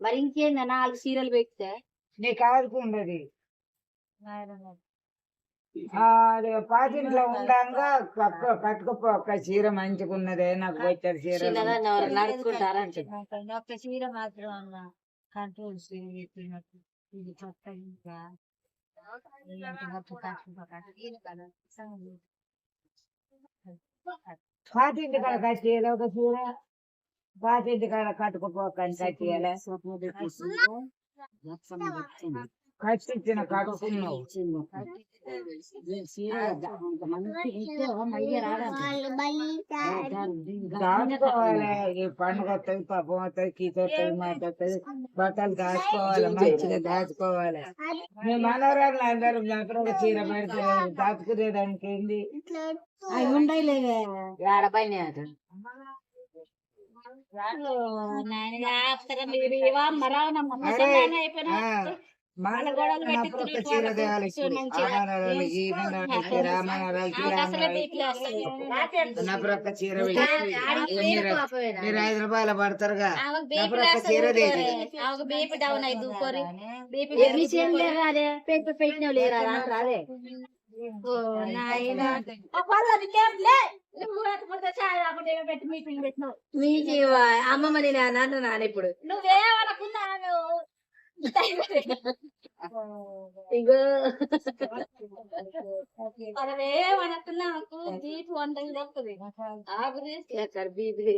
మరి ఇంకేందా 4 చీరలు పెడితే నీకు ఆదుకుండదు. పాతింట్లో ఉండంగా కట్టుకోపో ఒక్క చీర మంచిగున్నదే నాకు వచ్చాడు చీర చిన్నదాన్ని ఎవరు నడుపుకుంటారా ఒక్క చీర మాత్రం అన్న కంట్రోల్ చెప్పినట్టు ఇది కొత్త ఇంకా పాతింటి కాడ కట్టేయాలి ఒక చీర, పాతింటి కాడ కట్టుకోపోకని కట్టేయాలి. కట్టించిన కట్టుకున్నావు దాచుకోవాలి. ఈ పండుగ వస్తుంది, పాపం వస్తుంది, కీత వస్తుంది, మాట వస్తుంది, బట్టలు దాచుకోవాలి, మంచిగా దాచుకోవాలి. మీ మనవరాలు అందరూ మాత్రం ఒక చీర పెడితే దాచుకునేదానికి ఏంది అవి ఉండలేవే ఆడపైన ఒక చీర తేవాలి. రామనరాలు ఈ మనవరాలకి రామనరాలకి నప్పుడొక్క చీర మీరు హైదరాబాద్ లో పడతారుగా నప్పుడొక్క చీర బీపీ డౌన్ అయితే పెట్టినవి లేరా రాదే మీకు అమ్మమ్మ నేను నాన్న ఇప్పుడు నువ్వేమనుకున్నాను ఇగో మనమేమనుకున్నాకు బీపీ వంటలు దొరుకుతుంది బీపీ